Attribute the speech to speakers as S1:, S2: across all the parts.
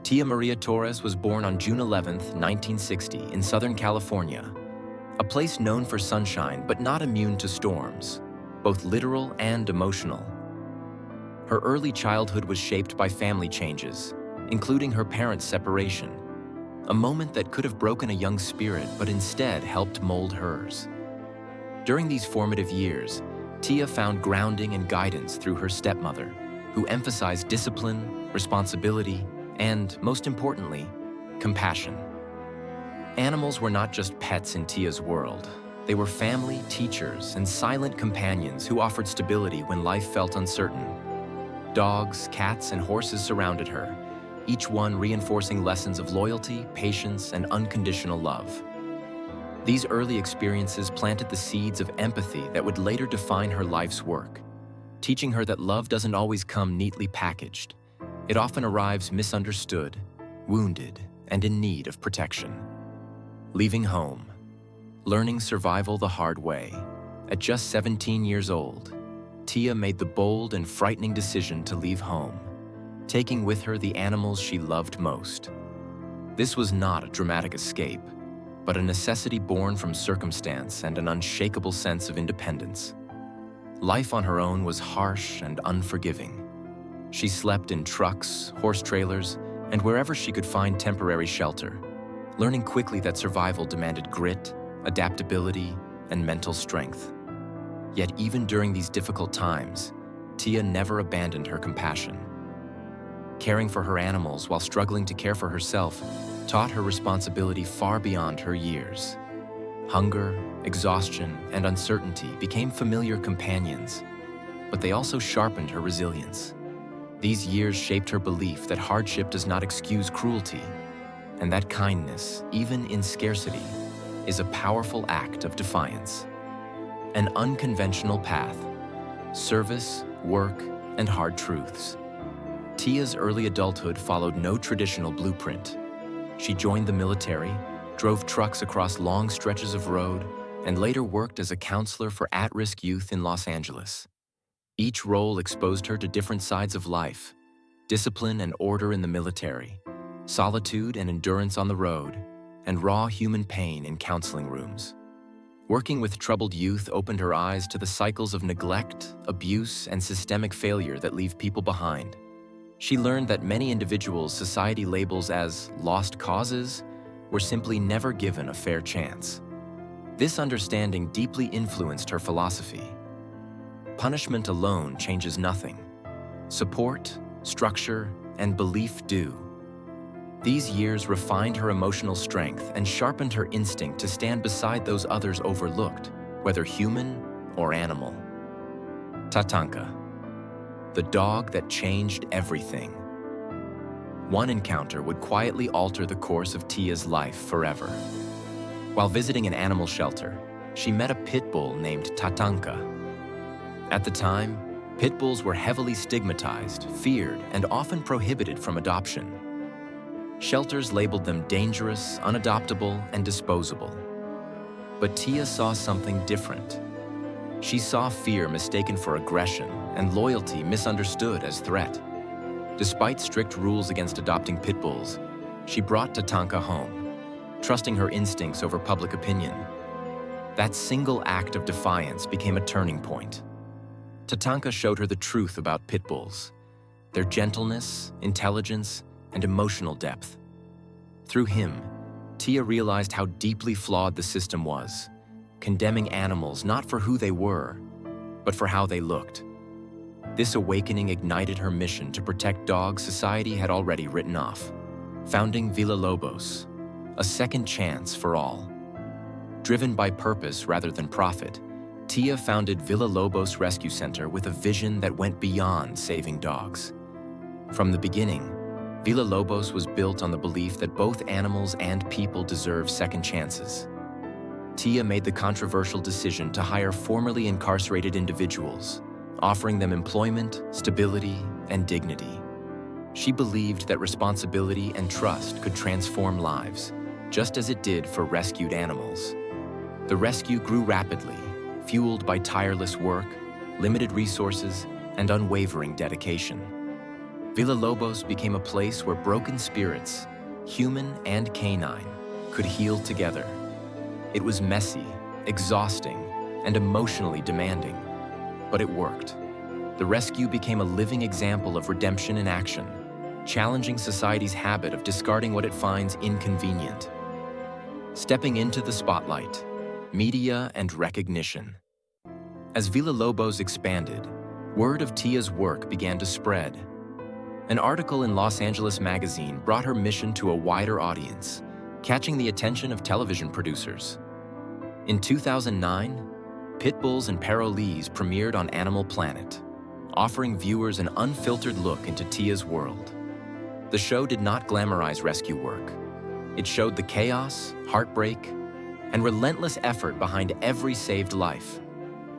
S1: Tia Maria Torres was born on June 11, 1960, in Southern California, a place known for sunshine but not immune to storms, both literal and emotional. Her early childhood was shaped by family changes, including her parents' separation, a moment that could have broken a young spirit but instead helped mold hers. During these formative years, Tia found grounding and guidance through her stepmother, who emphasized discipline, responsibility, and, most importantly, compassion. Animals were not just pets in Tia's world. They were family, teachers, and silent companions who offered stability when life felt uncertain. Dogs, cats, and horses surrounded her, each one reinforcing lessons of loyalty, patience, and unconditional love. These early experiences planted the seeds of empathy that would later define her life's work, teaching her that love doesn't always come neatly packaged. It often arrives misunderstood, wounded, and in need of protection. Leaving home, learning survival the hard way. At just 17 years old, Tia made the bold and frightening decision to leave home, taking with her the animals she loved most. This was not a dramatic escape, but a necessity born from circumstance and an unshakable sense of independence. Life on her own was harsh and unforgiving. She slept in trucks, horse trailers, and wherever she could find temporary shelter, learning quickly that survival demanded grit, adaptability, and mental strength. Yet even during these difficult times, Tia never abandoned her compassion. Caring for her animals while struggling to care for herself taught her responsibility far beyond her years. Hunger, exhaustion, and uncertainty became familiar companions, but they also sharpened her resilience. These years shaped her belief that hardship does not excuse cruelty, and that kindness, even in scarcity, is a powerful act of defiance. An unconventional path, service, work, and hard truths. Tia's early adulthood followed no traditional blueprint. She joined the military, drove trucks across long stretches of road, and later worked as a counselor for at-risk youth in Los Angeles. Each role exposed her to different sides of life: discipline and order in the military, solitude and endurance on the road, and raw human pain in counseling rooms. Working with troubled youth opened her eyes to the cycles of neglect, abuse, and systemic failure that leave people behind. She learned that many individuals society labels as lost causes were simply never given a fair chance. This understanding deeply influenced her philosophy. Punishment alone changes nothing. Support, structure, and belief do. These years refined her emotional strength and sharpened her instinct to stand beside those others overlooked, whether human or animal. Tatanka, the dog that changed everything. One encounter would quietly alter the course of Tia's life forever. While visiting an animal shelter, she met a pit bull named Tatanka. At the time, pit bulls were heavily stigmatized, feared, and often prohibited from adoption. Shelters labeled them dangerous, unadoptable, and disposable. But Tia saw something different. She saw fear mistaken for aggression and loyalty misunderstood as threat. Despite strict rules against adopting pit bulls, she brought Tatanka home, trusting her instincts over public opinion. That single act of defiance became a turning point. Tatanka showed her the truth about pit bulls, their gentleness, intelligence, and emotional depth. Through him, Tia realized how deeply flawed the system was, condemning animals not for who they were, but for how they looked. This awakening ignited her mission to protect dogs society had already written off, founding Villalobos, a second chance for all. Driven by purpose rather than profit, Tia founded Villalobos Rescue Center with a vision that went beyond saving dogs. From the beginning, Villalobos was built on the belief that both animals and people deserve second chances. Tia made the controversial decision to hire formerly incarcerated individuals, offering them employment, stability, and dignity. She believed that responsibility and trust could transform lives, just as it did for rescued animals. The rescue grew rapidly, fueled by tireless work, limited resources, and unwavering dedication. Villalobos became a place where broken spirits, human and canine, could heal together. It was messy, exhausting, and emotionally demanding, but it worked. The rescue became a living example of redemption in action, challenging society's habit of discarding what it finds inconvenient. Stepping into the spotlight, media and recognition. As Villalobos expanded, word of Tia's work began to spread. An article in Los Angeles magazine brought her mission to a wider audience, catching the attention of television producers. In 2009, Pit Bulls and Parolees premiered on Animal Planet, offering viewers an unfiltered look into Tia's world. The show did not glamorize rescue work. It showed the chaos, heartbreak, and relentless effort behind every saved life.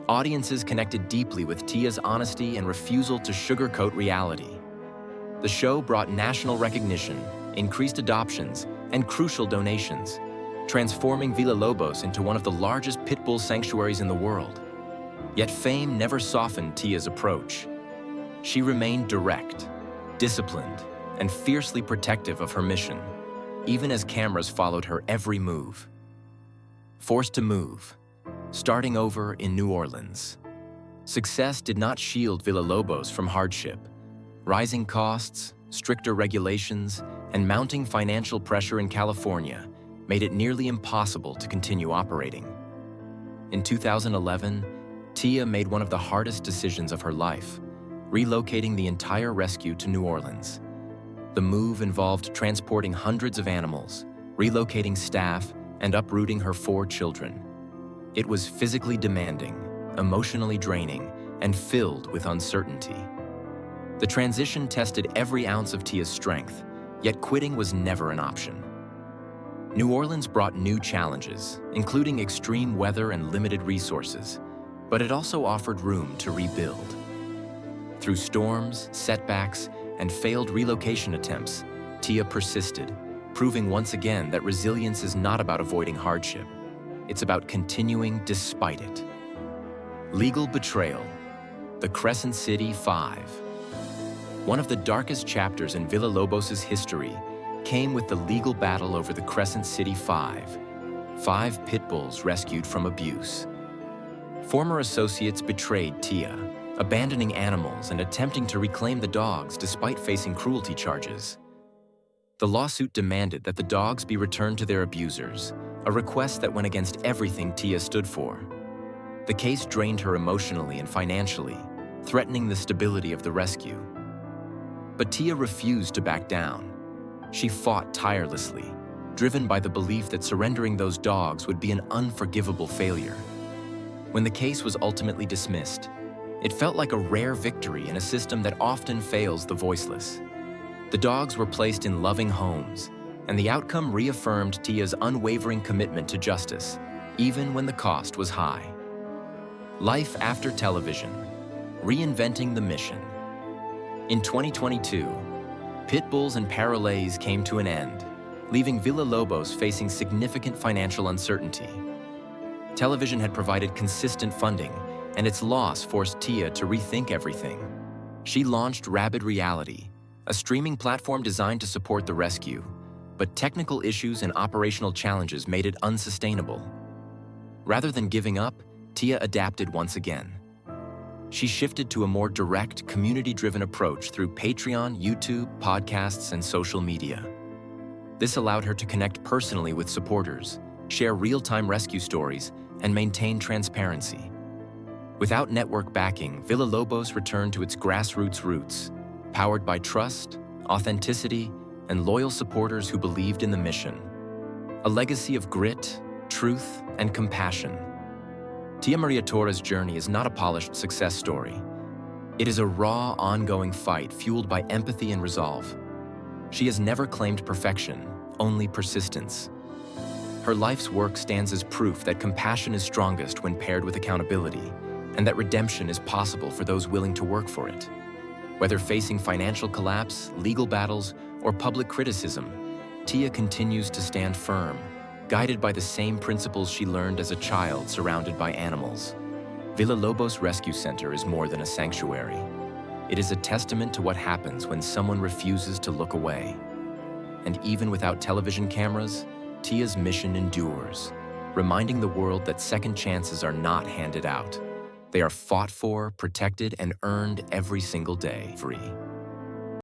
S1: Audiences connected deeply with Tia's honesty and refusal to sugarcoat reality. The show brought national recognition, increased adoptions, and crucial donations, transforming Villalobos into one of the largest pit bull sanctuaries in the world. Yet fame never softened Tia's approach. She remained direct, disciplined, and fiercely protective of her mission, even as cameras followed her every move. Forced to move, starting over in New Orleans. Success did not shield Villalobos from hardship. Rising costs, stricter regulations, and mounting financial pressure in California made it nearly impossible to continue operating. In 2011, Tia made one of the hardest decisions of her life, relocating the entire rescue to New Orleans. The move involved transporting hundreds of animals, relocating staff, and uprooting her 4 children. It was physically demanding, emotionally draining, and filled with uncertainty. The transition tested every ounce of Tia's strength, yet quitting was never an option. New Orleans brought new challenges, including extreme weather and limited resources, but it also offered room to rebuild. Through storms, setbacks, and failed relocation attempts, Tia persisted, proving once again that resilience is not about avoiding hardship. It's about continuing despite it. Legal betrayal, the Crescent City 5. One of the darkest chapters in Villalobos' history came with the legal battle over the Crescent City 5, 5 pit bulls rescued from abuse. Former associates betrayed Tia, abandoning animals and attempting to reclaim the dogs despite facing cruelty charges. The lawsuit demanded that the dogs be returned to their abusers, a request that went against everything Tia stood for. The case drained her emotionally and financially, threatening the stability of the rescue. But Tia refused to back down. She fought tirelessly, driven by the belief that surrendering those dogs would be an unforgivable failure. When the case was ultimately dismissed, it felt like a rare victory in a system that often fails the voiceless. The dogs were placed in loving homes, and the outcome reaffirmed Tia's unwavering commitment to justice, even when the cost was high. Life after television, reinventing the mission. In 2022, Pit Bulls and Parolees came to an end, leaving Villalobos facing significant financial uncertainty. Television had provided consistent funding, and its loss forced Tia to rethink everything. She launched Rabid Reality, a streaming platform designed to support the rescue, but technical issues and operational challenges made it unsustainable. Rather than giving up, Tia adapted once again. She shifted to a more direct, community-driven approach through Patreon, YouTube, podcasts, and social media. This allowed her to connect personally with supporters, share real-time rescue stories, and maintain transparency. Without network backing, Villalobos returned to its grassroots roots, powered by trust, authenticity, and loyal supporters who believed in the mission. A legacy of grit, truth, and compassion. Tia Torres' journey is not a polished success story. It is a raw, ongoing fight fueled by empathy and resolve. She has never claimed perfection, only persistence. Her life's work stands as proof that compassion is strongest when paired with accountability, and that redemption is possible for those willing to work for it. Whether facing financial collapse, legal battles, or public criticism, Tia continues to stand firm, guided by the same principles she learned as a child surrounded by animals. Villalobos Rescue Center is more than a sanctuary. It is a testament to what happens when someone refuses to look away. And even without television cameras, Tia's mission endures, reminding the world that second chances are not handed out. They are fought for, protected, and earned every single day. Free.